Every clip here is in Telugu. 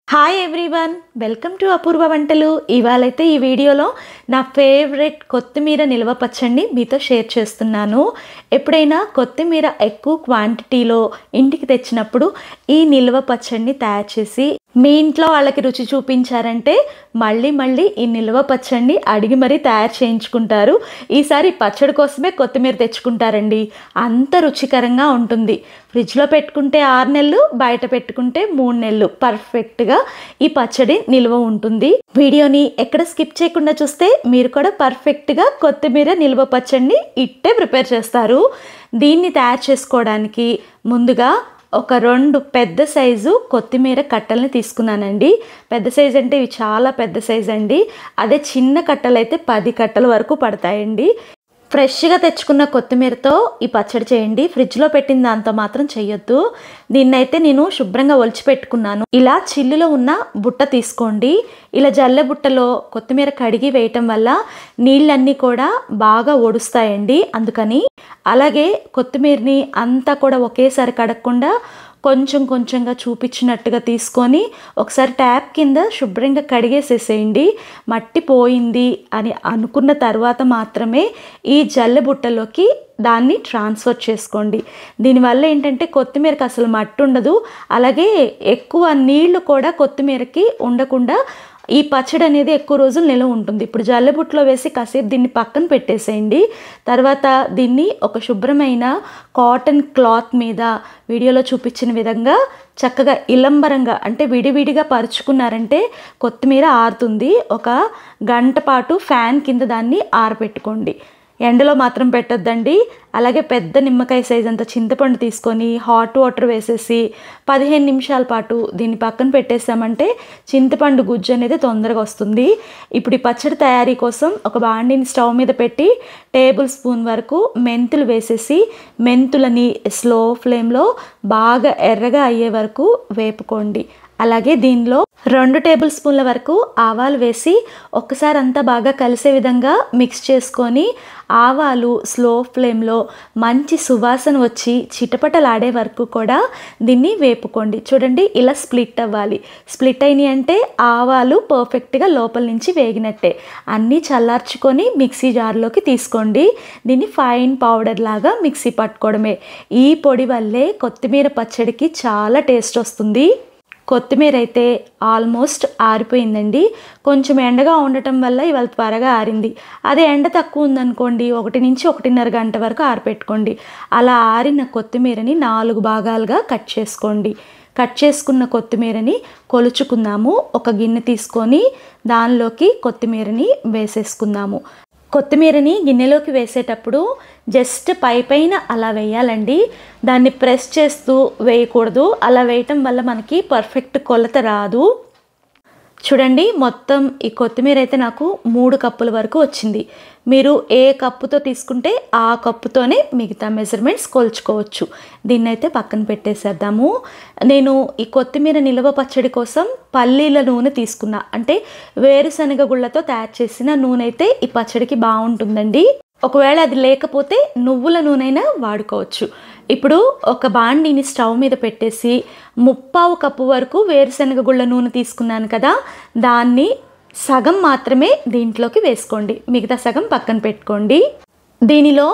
హాయ్ ఎవ్రీవన్, వెల్కమ్ టు అపూర్వ వంటలు. ఇవాళైతే ఈ వీడియోలో నా ఫేవరెట్ కొత్తిమీర నిల్వ పచ్చడిని మీతో షేర్ చేస్తున్నాను. ఎప్పుడైనా కొత్తిమీర ఎక్కువ క్వాంటిటీలో ఇంటికి తెచ్చినప్పుడు ఈ నిల్వ పచ్చడిని తయారు చేసి మీ ఇంట్లో వాళ్ళకి రుచి చూపించారంటే మళ్ళీ ఈ నిల్వ పచ్చడిని అడిగి మరీ తయారు చేయించుకుంటారు. ఈసారి పచ్చడి కోసమే కొత్తిమీర తెచ్చుకుంటారండి. అంత రుచికరంగా ఉంటుంది. ఫ్రిడ్జ్లో పెట్టుకుంటే 6 నెలలు, బయట పెట్టుకుంటే 3 నెలలు పర్ఫెక్ట్గా ఈ పచ్చడి నిల్వ ఉంటుంది. వీడియోని ఎక్కడ స్కిప్ చేయకుండా చూస్తే మీరు కూడా పర్ఫెక్ట్గా కొత్తిమీర నిల్వ పచ్చడిని ఇట్టే ప్రిపేర్ చేస్తారు. దీన్ని తయారు చేసుకోవడానికి ముందుగా ఒక 2 పెద్ద సైజు కొత్తిమీర కట్టల్ని తీసుకున్నానండి. పెద్ద సైజు అంటే ఇవి చాలా పెద్ద సైజు అండి. అదే చిన్న కట్టలు అయితే 10 కట్టల వరకు పడతాయండి. ఫ్రెష్గా తెచ్చుకున్న కొత్తిమీరతో ఈ పచ్చడి చేయండి. ఫ్రిడ్జ్లో పెట్టిన దాంతో మాత్రం చేయొద్దు. దీన్నైతే నేను శుభ్రంగా ఒలిచి పెట్టుకున్నాను. ఇలా చిల్లులో ఉన్న బుట్ట తీసుకోండి. ఇలా జల్లె బుట్టలో కొత్తిమీర కడిగి వేయటం వల్ల నీళ్ళన్నీ కూడా బాగా ఒడుస్తాయండి. అందుకని అలాగే కొత్తిమీరని అంతా కూడా ఒకేసారి కడగకుండా కొంచెంగా చూపించినట్టుగా తీసుకొని ఒకసారి ట్యాప్ కింద శుభ్రంగా కడిగేసేసేయండి. మట్టి పోయింది అని అనుకున్న తర్వాత మాత్రమే ఈ జల్లె బుట్టలోకి దాన్ని ట్రాన్స్ఫర్ చేసుకోండి. దీనివల్ల ఏంటంటే కొత్తిమీరకి అసలు మట్టి ఉండదు. అలాగే ఎక్కువ నీళ్లు కూడా కొత్తిమీరకి ఉండకుండా ఈ పచ్చడి అనేది ఎక్కువ రోజులు నిల్వ ఉంటుంది. ఇప్పుడు జల్లెబుట్లో వేసి కాసేపు దీన్ని పక్కన పెట్టేసేయండి. తర్వాత దీన్ని ఒక శుభ్రమైన కాటన్ క్లాత్ మీద వీడియోలో చూపించిన విధంగా చక్కగా ఇలంబరంగా అంటే విడివిడిగా పరుచుకున్నారంటే కొత్తిమీర ఆరుతుంది. ఒక గంట పాటు ఫ్యాన్ కింద దాన్ని ఆరబెట్టుకోండి. ఎండలో మాత్రం పెట్టొద్దండి. అలాగే పెద్ద నిమ్మకాయ సైజ్ అంత చింతపండు తీసుకొని హాట్ వాటర్ వేసేసి 15 నిమిషాల పాటు దీన్ని పక్కన పెట్టేసామంటే చింతపండు గుజ్జు అనేది తొందరగా వస్తుంది. ఇప్పుడు ఈ పచ్చడి తయారీ కోసం ఒక బాండిని స్టవ్ మీద పెట్టి టేబుల్ స్పూన్ వరకు మెంతులు వేసేసి మెంతులని స్లో ఫ్లేమ్లో బాగా ఎర్రగా అయ్యే వరకు వేపుకోండి. అలాగే దీనిలో 2 టేబుల్ స్పూన్ల వరకు ఆవాలు వేసి ఒక్కసారి అంతా బాగా కలిసే విధంగా మిక్స్ చేసుకొని ఆవాలు స్లో ఫ్లేమ్లో మంచి సువాసన వచ్చి చిటపటలాడే వరకు కూడా దీన్ని వేపుకోండి. చూడండి, ఇలా స్ప్లిట్ అవ్వాలి. స్ప్లిట్ అయినాయి అంటే ఆవాలు పర్ఫెక్ట్గా లోపల నుంచి వేగినట్టే. అన్నీ చల్లార్చుకొని మిక్సీ జార్లోకి తీసుకోండి. దీన్ని ఫైన్ పౌడర్ లాగా మిక్సీ పట్టుకోవడమే. ఈ పొడి వల్లే కొత్తిమీర పచ్చడికి చాలా టేస్ట్ వస్తుంది. కొత్తిమీర అయితే ఆల్మోస్ట్ ఆరిపోయిందండి. కొంచెం ఎండగా ఉండటం వల్ల ఇవాళ త్వరగా ఆరింది. అదే ఎండ తక్కువ ఉందనుకోండి 1 నుంచి 1.5 గంట వరకు ఆరిపెట్టుకోండి. అలా ఆరిన కొత్తిమీరని 4 భాగాలుగా కట్ చేసుకోండి. కట్ చేసుకున్న కొత్తిమీరని కొలుచుకుందాము. ఒక గిన్నె తీసుకొని దానిలోకి కొత్తిమీరని వేసేసుకుందాము. కొత్తిమీరని గిన్నెలోకి వేసేటప్పుడు జస్ట్ పైన అలా వేయాలండి. దాన్ని ప్రెస్ చేస్తూ వేయకూడదు. అలా వేయటం వల్ల మనకి పర్ఫెక్ట్ కొలత రాదు. చూడండి, మొత్తం ఈ కొత్తిమీర అయితే నాకు 3 కప్పుల వరకు వచ్చింది. మీరు ఏ కప్పుతో తీసుకుంటే ఆ కప్పుతోనే మిగతా మెజర్మెంట్స్ కొలుచుకోవచ్చు. దీన్నైతే పక్కన పెట్టేసేద్దాము. నేను ఈ కొత్తిమీర నిల్వ పచ్చడి కోసం పల్లీల నూనె తీసుకున్నా. అంటే వేరుశనగ గుళ్ళతో తయారు చేసిన నూనె అయితే ఈ పచ్చడికి బాగుంటుందండి. ఒకవేళ అది లేకపోతే నువ్వుల నూనెైనా వాడుకోవచ్చు. ఇప్పుడు ఒక బాండీని స్టవ్ మీద పెట్టేసి 3/4 కప్పు వరకు వేరుశనగ గుళ్ళ నూనె తీసుకున్నాను కదా, దాన్ని సగం మాత్రమే దీంట్లోకి వేసుకోండి. మిగతా సగం పక్కన పెట్టుకోండి. దీనిలో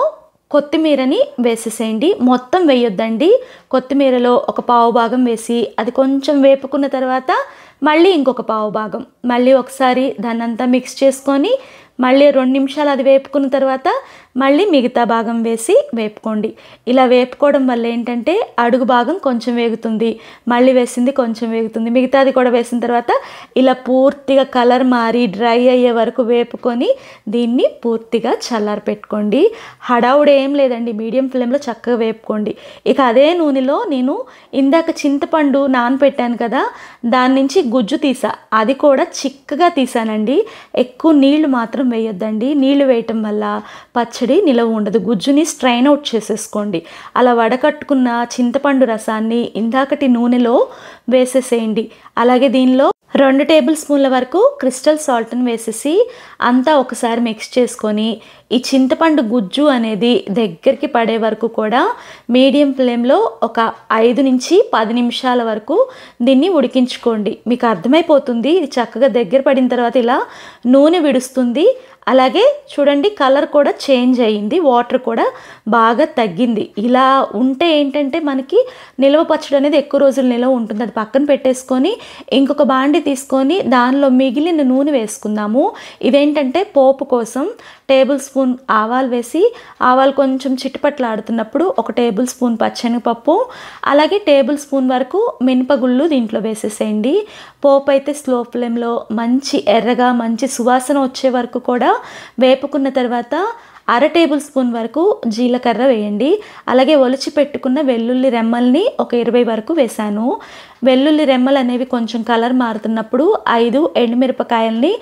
కొత్తిమీరని వేసేసేయండి. మొత్తం వేయొద్దండి. కొత్తిమీరలో ఒక 1/4 భాగం వేసి అది కొంచెం వేపుకున్న తర్వాత మళ్ళీ ఇంకొక 1/4 భాగం మళ్ళీ ఒకసారి దాన్నంతా మిక్స్ చేసుకొని మళ్ళీ 2 నిమిషాలు అది వేపుకున్న తర్వాత మళ్ళీ మిగతా భాగం వేసి వేపుకోండి. ఇలా వేపుకోవడం వల్ల ఏంటంటే అడుగు భాగం కొంచెం వేగుతుంది, మళ్ళీ వేసింది కొంచెం వేగుతుంది, మిగతాది కూడా వేసిన తర్వాత ఇలా పూర్తిగా కలర్ మారి డ్రై అయ్యే వరకు వేపుకొని దీన్ని పూర్తిగా చల్లారి పెట్టుకోండి. హడావుడు ఏం లేదండి, మీడియం ఫ్లేమ్లో చక్కగా వేపుకోండి. ఇక అదే నూనెలో నేను ఇందాక చింతపండు నానపెట్టాను కదా, దాని నుంచి గుజ్జు తీసా. అది కూడా చిక్కగా తీసానండి. ఎక్కువ నీళ్లు మాత్రం వేయొద్దండి. నీళ్లు వేయటం వల్ల పచ్చడి నిలవ ఉండదు. గుజ్జుని స్ట్రైన్ అవుట్ చేసేసుకోండి. అలా వడకట్టుకున్న చింతపండు రసాన్ని ఇందాకటి నూనెలో వేసేసేయండి. అలాగే దీనిలో 2 టేబుల్ స్పూన్ల వరకు క్రిస్టల్ సాల్ట్ని వేసేసి అంతా ఒకసారి మిక్స్ చేసుకొని ఈ చింతపండు గుజ్జు అనేది దగ్గరికి పడే వరకు కూడా మీడియం ఫ్లేమ్లో ఒక 5 నుంచి 10 నిమిషాల వరకు దీన్ని ఉడికించుకోండి. మీకు అర్థమైపోతుంది ఇది చక్కగా దగ్గర పడిన తర్వాత ఇలా నూనె విడుస్తుంది. అలాగే చూడండి కలర్ కూడా చేంజ్ అయ్యింది, వాటర్ కూడా బాగా తగ్గింది. ఇలా ఉంటే ఏంటంటే మనకి నిల్వ పచ్చడి అనేది ఎక్కువ రోజులు నిల్వ ఉంటుంది. అది పక్కన పెట్టేసుకొని ఇంకొక బాండి తీసుకొని దానిలో మిగిలిన నూనె వేసుకుందాము. ఇదేంటంటే పోపు కోసం టేబుల్ స్పూన్ ఆవాలు వేసి ఆవాలు కొంచెం చిటపట్లాడుతున్నప్పుడు 1 టేబుల్ స్పూన్ పచ్చెనగపప్పు అలాగే టేబుల్ స్పూన్ వరకు మినపగుళ్ళు దీంట్లో వేసేసేయండి. పోపు అయితే స్లో ఫ్లేమ్లో మంచి ఎర్రగా మంచి సువాసన వచ్చే వరకు కూడా వేపుకున్న తర్వాత 1/2 టేబుల్ స్పూన్ వరకు జీలకర్ర వేయండి. అలాగే ఒలిచి పెట్టుకున్న వెల్లుల్లి రెమ్మల్ని ఒక 20 వరకు వేశాను. వెల్లుల్లి రెమ్మలు అనేవి కొంచెం కలర్ మారుతున్నప్పుడు 5 ఎండుమిరపకాయల్ని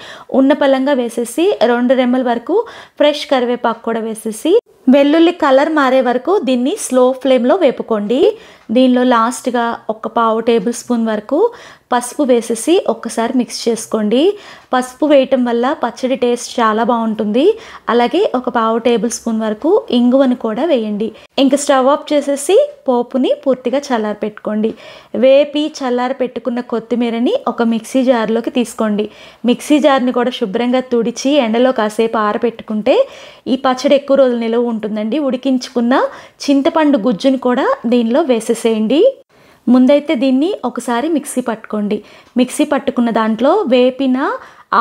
ఉన్నపలంగా వేసేసి 2 రెమ్మల వరకు ఫ్రెష్ కరివేపాకు కూడా వేసేసి వెల్లుల్లి కలర్ మారే వరకు దీన్ని స్లో ఫ్లేమ్లో వేపుకోండి. దీనిలో లాస్ట్గా 1/4 టేబుల్ స్పూన్ వరకు పసుపు వేసేసి ఒక్కసారి మిక్స్ చేసుకోండి. పసుపు వేయటం వల్ల పచ్చడి టేస్ట్ చాలా బాగుంటుంది. అలాగే 1/4 టేబుల్ స్పూన్ వరకు ఇంగువను కూడా వేయండి. ఇంక స్టవ్ ఆఫ్ చేసేసి పోపుని పూర్తిగా చల్లారి పెట్టుకోండి. వేపి చల్లారి పెట్టుకున్న కొత్తిమీరని ఒక మిక్సీ జార్లోకి తీసుకోండి. మిక్సీ జార్ని కూడా శుభ్రంగా తుడిచి ఎండలో కాసేపు ఆరబెట్టుకుంటే ఈ పచ్చడి ఎక్కువ రోజులు నిలువ ఉంటుందండి. ఉడికించుకున్న చింతపండు గుజ్జుని కూడా దీనిలో వేసేసేయండి. ముందైతే దీన్ని ఒకసారి మిక్సీ పట్టుకోండి. మిక్సీ పట్టుకున్న దాంట్లో వేపిన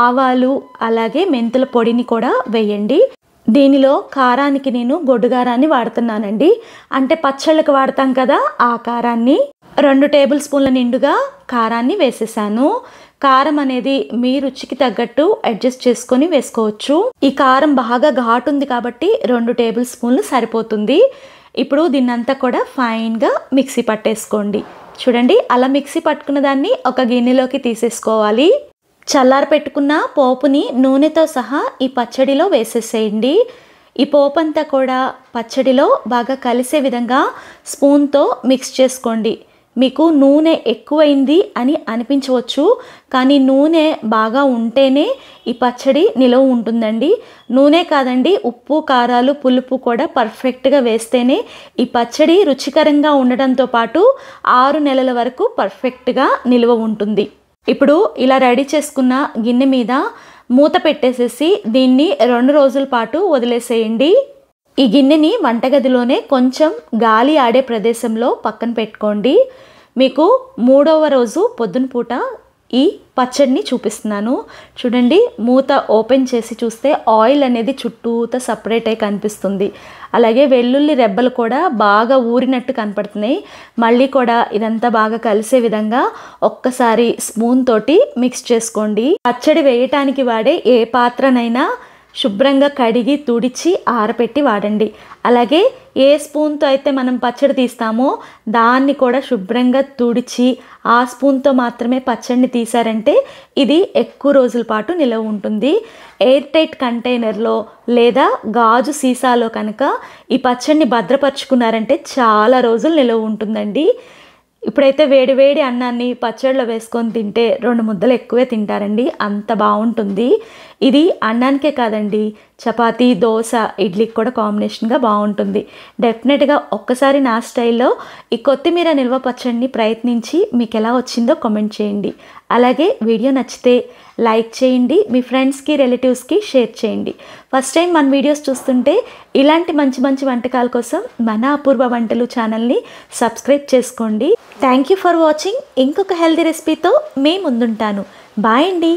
ఆవాలు అలాగే మెంతుల పొడిని కూడా వేయండి. దీనిలో కారానికి నేను గొడ్డుగారాన్ని వాడుతున్నానండి. అంటే పచ్చళ్ళకి వాడతాం కదా ఆ కారాన్ని. 2 టేబుల్ స్పూన్ల నిండుగా కారాన్ని వేసేసాను. కారం అనేది మీ రుచికి తగ్గట్టు అడ్జస్ట్ చేసుకొని వేసుకోవచ్చు. ఈ కారం బాగా ఘాటు ఉంది కాబట్టి 2 టేబుల్ స్పూన్లు సరిపోతుంది. ఇప్పుడు దీన్నంతా కూడా ఫైన్గా మిక్సీ పట్టేసుకోండి. చూడండి అలా మిక్సీ పట్టుకున్న దాన్ని ఒక గిన్నెలోకి తీసేసుకోవాలి. చల్లారి పెట్టుకున్న పోపుని నూనెతో సహా ఈ పచ్చడిలో వేసేసేయండి. ఈ పోపు అంతా కూడా పచ్చడిలో బాగా కలిసే విధంగా స్పూన్తో మిక్స్ చేసుకోండి. మీకు నూనె ఎక్కువైంది అని అనిపించవచ్చు, కానీ నూనె బాగా ఉంటేనే ఈ పచ్చడి నిలవ ఉంటుందండి. నూనె కాదండి, ఉప్పు కారాలు పులుపు కూడా పర్ఫెక్ట్గా వేస్తేనే ఈ పచ్చడి రుచికరంగా ఉండడంతో పాటు 6 నెలల వరకు పర్ఫెక్ట్గా నిల్వ ఉంటుంది. ఇప్పుడు ఇలా రెడీ చేసుకున్న గిన్నె మీద మూత పెట్టేసేసి దీన్ని 2 రోజుల పాటు వదిలేసేయండి. ఈ గిన్నెని వంటగదిలోనే కొంచెం గాలి ఆడే ప్రదేశంలో పక్కన పెట్టుకోండి. మీకు 3వ రోజు పొద్దున పూట ఈ పచ్చడిని చూపిస్తున్నాను. చూడండి మూత ఓపెన్ చేసి చూస్తే ఆయిల్ అనేది చుట్టూతా సపరేట్ అయి కనిపిస్తుంది. అలాగే వెల్లుల్లి రెబ్బలు కూడా బాగా ఊరినట్టు కనపడుతున్నాయి. మళ్ళీ కూడా ఇదంతా బాగా కలిసే విధంగా ఒక్కసారి స్పూన్ తోటి మిక్స్ చేసుకోండి. పచ్చడి వేయటానికి వాడే ఏ పాత్రనైనా శుభ్రంగా కడిగి తుడిచి ఆరబెట్టి వాడండి. అలాగే ఏ స్పూన్తో అయితే మనం పచ్చడి తీస్తామో దాన్ని కూడా శుభ్రంగా తుడిచి ఆ స్పూన్తో మాత్రమే పచ్చడిని తీసారంటే ఇది ఎక్కువ రోజుల పాటు నిలవ ఉంటుంది. ఎయిర్ టైట్ కంటైనర్లో లేదా గాజు సీసాలో కనుక ఈ పచ్చడిని భద్రపరుచుకున్నారంటే చాలా రోజులు నిలవ ఉంటుందండి. ఇప్పుడైతే వేడి వేడి అన్నాన్ని పచ్చడిలో వేసుకొని తింటే 2 ముద్దలు ఎక్కువే తింటారండి, అంత బాగుంటుంది. ఇది అన్నానికే కాదండి, చపాతీ దోశ ఇడ్లీకి కూడా కాంబినేషన్గా బాగుంటుంది. డెఫినెట్గా ఒక్కసారి నా స్టైల్లో ఈ కొత్తిమీర నిల్వ పచ్చడిని ప్రయత్నించి మీకు ఎలా వచ్చిందో కామెంట్ చేయండి. అలాగే వీడియో నచ్చితే లైక్ చేయండి, మీ ఫ్రెండ్స్కి రిలేటివ్స్కి షేర్ చేయండి. ఫస్ట్ టైం మన వీడియోస్ చూస్తుంటే ఇలాంటి మంచి మంచి వంటకాల కోసం మన అపూర్వ వంటలు ఛానల్ని సబ్స్క్రైబ్ చేసుకోండి. Thank you for watching. ఇంకొక హెల్తీ రెసిపీతో మీ ముందుంటాను. బాయ్ అండి.